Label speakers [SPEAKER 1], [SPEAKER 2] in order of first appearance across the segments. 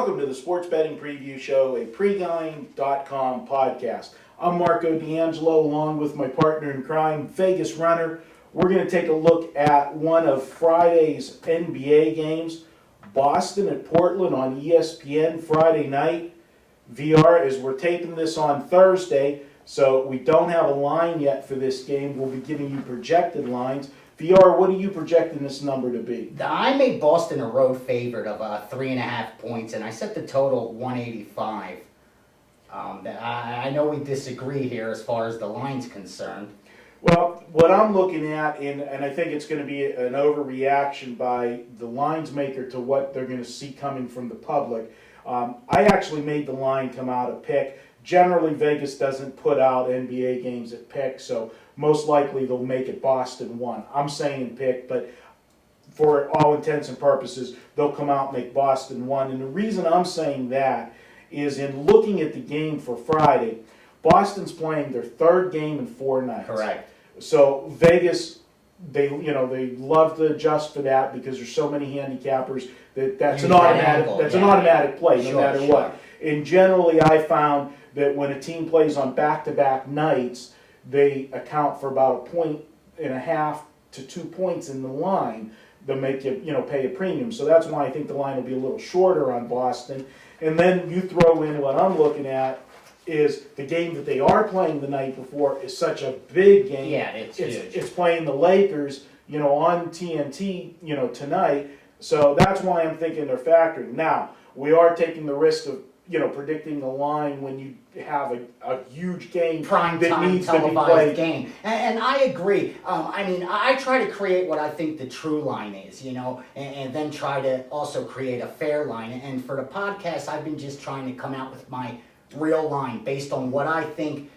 [SPEAKER 1] Welcome to the Sports Betting Preview Show, a pregame.com podcast. I'm Marco D'Angelo, along with my partner in crime, Vegas Runner. We're going to take a look at one of Friday's NBA games, Boston at Portland on ESPN Friday night. VR, as we're taping this on Thursday, so we don't have a line yet for this game. We'll be giving you projected lines. VR, what are you projecting this number to be?
[SPEAKER 2] I made Boston a road favorite of 3.5 points, and I set the total at 185. I know we disagree here as far as the line's concerned.
[SPEAKER 1] Well, what I'm looking at, and I think it's going to be an overreaction by the lines maker to what they're going to see coming from the public. I actually made the line come out of pick. Generally, Vegas doesn't put out NBA games at pick, so most likely they'll make it Boston 1. I'm saying pick, but for all intents and purposes, they'll come out and make Boston 1. And the reason I'm saying that is in looking at the game for Friday, Boston's playing their third game in 4 nights.
[SPEAKER 2] Correct.
[SPEAKER 1] So Vegas, they love to adjust for that because there's so many handicappers that's an automatic play no matter what. And generally, I found that when a team plays on back-to-back nights, they account for about 1.5 to 2 points in the line that make you pay a premium. So that's why I think the line will be a little shorter on Boston. And then you throw in what I'm looking at is the game that they are playing the night before is such a big game.
[SPEAKER 2] Yeah, it's huge.
[SPEAKER 1] It's playing the Lakers, on TNT, tonight. So that's why I'm thinking they're factoring. Now, we are taking the risk of predicting the line when you have a huge game
[SPEAKER 2] prime
[SPEAKER 1] that
[SPEAKER 2] time
[SPEAKER 1] needs to be
[SPEAKER 2] televised
[SPEAKER 1] played.
[SPEAKER 2] Game. And I agree. I try to create what I think the true line is, and then try to also create a fair line. And for the podcast, I've been just trying to come out with my real line based on what I think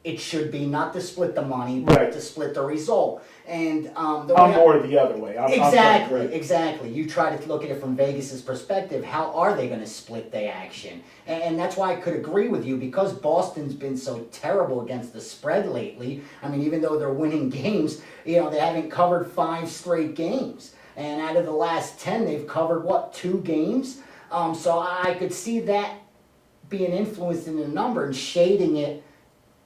[SPEAKER 2] it should be, not to split the money, but to split the result. And I'm
[SPEAKER 1] more the other way.
[SPEAKER 2] Exactly. You try to look at it from Vegas's perspective. How are they going to split the action? And that's why I could agree with you, because Boston's been so terrible against the spread lately. I mean, even though they're winning games, they haven't covered 5 straight games. And out of the last 10, they've covered, 2 games? So I could see that being influenced in the number and shading it,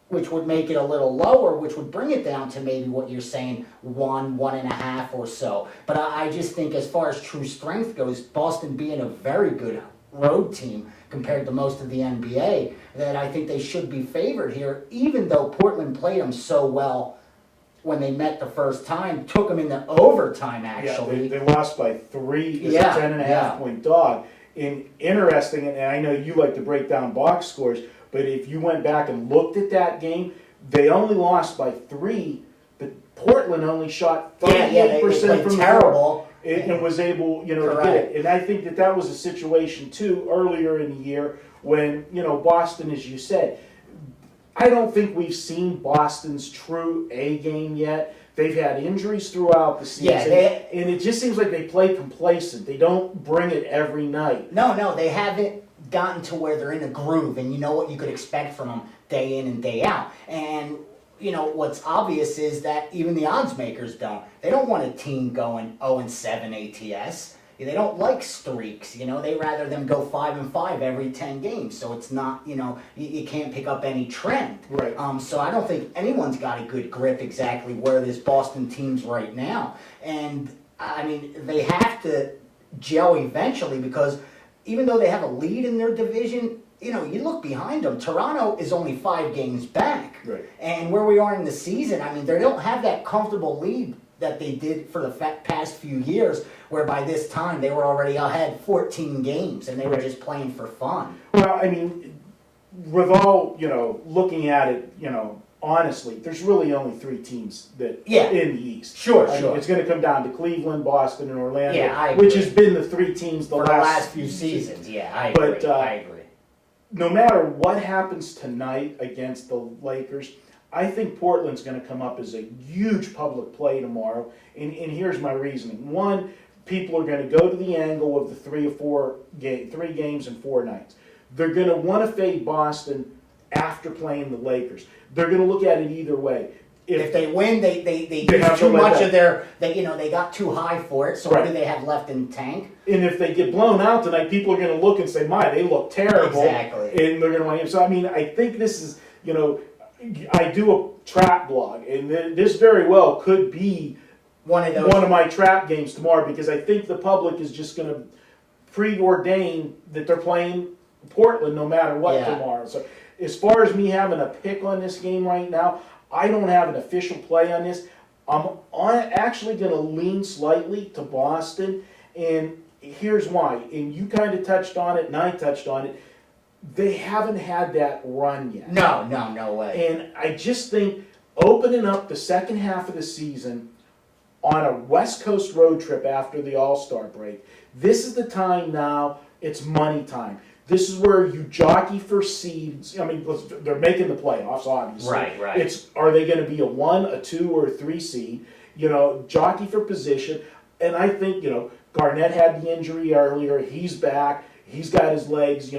[SPEAKER 2] which would make it a little lower, which would bring it down to maybe what you're saying, 1.5 or so. But I just think as far as true strength goes, Boston being a very good road team compared to most of the NBA, that I think they should be favored here, even though Portland played them so well when they met the first time, took them into overtime, actually.
[SPEAKER 1] Yeah, they lost by 3 as a 10.5 point dog. And interesting, and I know you like to break down box scores, but if you went back and looked at that game, they only lost by 3, but Portland only shot 38% from the floor and was able, to get it. And I think that was a situation too earlier in the year when, Boston, as you said, I don't think we've seen Boston's true A game yet. They've had injuries throughout the season, and it just seems like they play complacent. They don't bring it every night.
[SPEAKER 2] No, they haven't gotten to where they're in a groove, and you know what you could expect from them day in and day out. And what's obvious is that even the odds makers don't. They don't want a team going 0-7 ATS. They don't like streaks. They rather them go 5-5 every 10 games. So it's not, you can't pick up any trend.
[SPEAKER 1] Right.
[SPEAKER 2] So I don't think anyone's got a good grip exactly where this Boston team's right now. And I mean, they have to gel eventually, because even though they have a lead in their division, you look behind them. Toronto is only 5 games back.
[SPEAKER 1] Right.
[SPEAKER 2] And where we are in the season, I mean, they don't have that comfortable lead that they did for the past few years, where by this time they were already ahead 14 games, and they were just playing for fun.
[SPEAKER 1] Well, I mean, with all, looking at it, honestly, there's really only 3 teams that are in the East.
[SPEAKER 2] Sure.
[SPEAKER 1] It's going to come down to Cleveland, Boston, and Orlando,
[SPEAKER 2] which
[SPEAKER 1] has been the 3 teams
[SPEAKER 2] for the last few seasons. Yeah, I agree. I agree.
[SPEAKER 1] No matter what happens tonight against the Lakers, I think Portland's going to come up as a huge public play tomorrow, and here's my reasoning. 1, people are going to go to the angle of the 3 games in 4 nights. They're going to want to fade Boston after playing the Lakers. They're going to look at it either way.
[SPEAKER 2] If they win, they
[SPEAKER 1] have
[SPEAKER 2] use too
[SPEAKER 1] to let
[SPEAKER 2] much
[SPEAKER 1] that-
[SPEAKER 2] of their, they got too high for it, so what do they have left in the tank?
[SPEAKER 1] And if they get blown out tonight, people are going to look and say, "My, they look terrible."
[SPEAKER 2] Exactly.
[SPEAKER 1] And they're going to want him. So I mean, I think this is, I do a trap blog, and this very well could be
[SPEAKER 2] one
[SPEAKER 1] of my trap games tomorrow, because I think the public is just going to preordain that they're playing Portland no matter what tomorrow. So as far as me having a pick on this game right now, I don't have an official play on this. I'm actually going to lean slightly to Boston, and here's why. And you kind of touched on it, and I touched on it. They haven't had that run yet.
[SPEAKER 2] No way.
[SPEAKER 1] And I just think opening up the second half of the season on a West Coast road trip after the All-Star break, this is the time now. It's money time. This is where you jockey for seeds. I mean, they're making the playoffs, obviously.
[SPEAKER 2] Right.
[SPEAKER 1] Are they going to be a 1, a 2, or a 3 seed? Jockey for position. And I think, Garnett had the injury earlier. He's back. He's got his legs.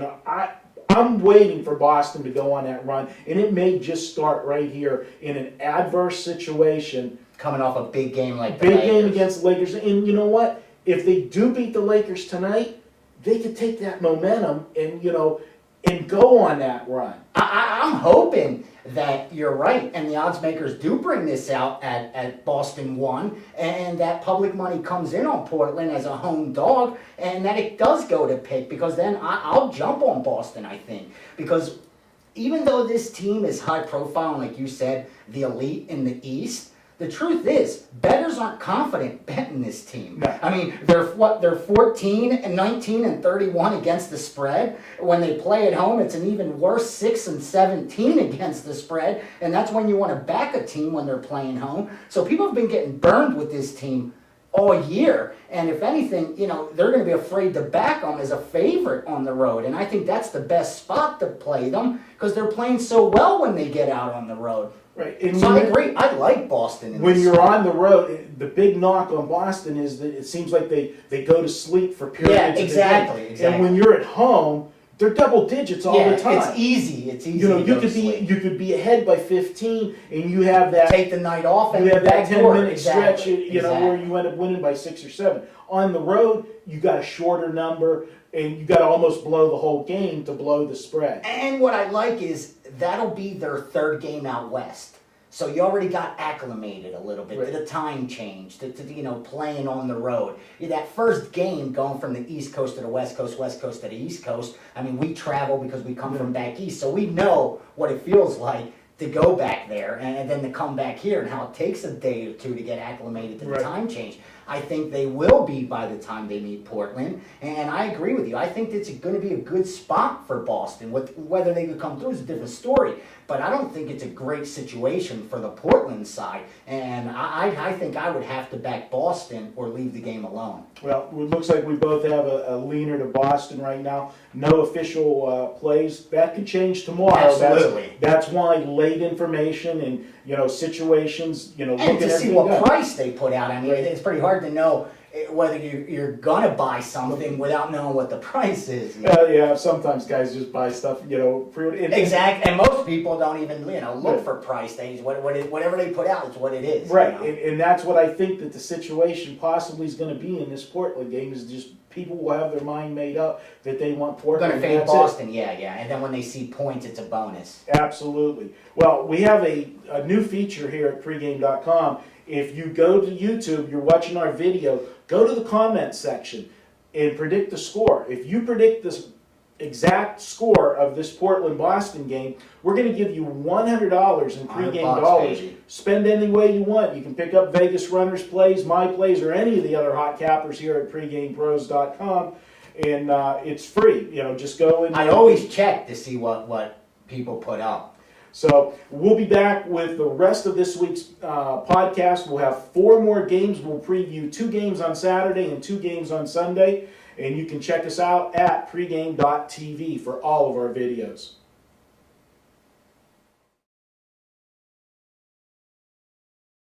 [SPEAKER 1] I'm waiting for Boston to go on that run, and it may just start right here in an adverse situation.
[SPEAKER 2] Coming off a big game like the
[SPEAKER 1] Big
[SPEAKER 2] Lakers.
[SPEAKER 1] game against the Lakers. And you know what? If they do beat the Lakers tonight, they could take that momentum and go on that run.
[SPEAKER 2] I'm hoping that you're right, and the odds makers do bring this out at Boston 1, and that public money comes in on Portland as a home dog, and that it does go to pick, because then I'll jump on Boston, I think. Because even though this team is high profile, and like you said, the elite in the East, the truth is, bettors aren't confident betting this team.
[SPEAKER 1] No.
[SPEAKER 2] I mean, they're 14 and 19 and 31 against the spread. When they play at home, it's an even worse 6 and 17 against the spread. And that's when you want to back a team when they're playing home. So people have been getting burned with this team all year. And if anything, they're going to be afraid to back them as a favorite on the road. And I think that's the best spot to play them, because they're playing so well when they get out on the road.
[SPEAKER 1] Right. And
[SPEAKER 2] So I agree. I like Boston.
[SPEAKER 1] When you're on the road, the big knock on Boston is that it seems like they go to sleep for periods.
[SPEAKER 2] Exactly.
[SPEAKER 1] And when you're at home, they're double digits all the time.
[SPEAKER 2] It's easy. It's easy.
[SPEAKER 1] You could be ahead by 15, and you have that.
[SPEAKER 2] Take the night off. And
[SPEAKER 1] you have that 10-minute stretch.
[SPEAKER 2] Exactly.
[SPEAKER 1] Where you end up winning by 6 or 7. On the road, you got a shorter number, and you got to almost blow the whole game to blow the spread.
[SPEAKER 2] And what I like is that'll be their third game out west. So you already got acclimated a little bit to the time change, to playing on the road. That first game going from the East Coast to the West Coast to the East Coast, I mean, we travel because we come from back east, so we know what it feels like to go back there and then to come back here, and how it takes a day or two to get acclimated to the time change. I think they will be by the time they meet Portland, and I agree with you. I think it's going to be a good spot for Boston. Whether they could come through is a different story, but I don't think it's a great situation for the Portland side, and I think I would have to back Boston or leave the game alone.
[SPEAKER 1] Well, it looks like we both have a leaner to Boston right now. No official plays. That could change tomorrow.
[SPEAKER 2] Absolutely.
[SPEAKER 1] That's why late information and situations.
[SPEAKER 2] And to see what price they put out. I mean, it's pretty hard to know whether you're gonna buy something without knowing what the price is.
[SPEAKER 1] Yeah, sometimes guys just buy stuff.
[SPEAKER 2] Exactly, and most people don't even look for price. They whatever they put out is what it is.
[SPEAKER 1] Right, and that's what I think that the situation possibly is going to be in this Portland game, is just people will have their mind made up that they want Portland.
[SPEAKER 2] Going to fade Boston, yeah, and then when they see points, it's a bonus.
[SPEAKER 1] Absolutely. Well, we have a new feature here at pregame.com. If you go to YouTube, you're watching our video, go to the comments section and predict the score. If you predict this exact score of this Portland-Boston game, we're going to give you $100 in pregame dollars.
[SPEAKER 2] Baby.
[SPEAKER 1] Spend any way you want. You can pick up Vegas Runners plays, my plays, or any of the other hot cappers here at pregamepros.com, and it's free. Just go and...
[SPEAKER 2] I always check to see what people put up.
[SPEAKER 1] So we'll be back with the rest of this week's podcast. We'll have 4 more games. We'll preview 2 games on Saturday and 2 games on Sunday. And you can check us out at pregame.tv for all of our videos.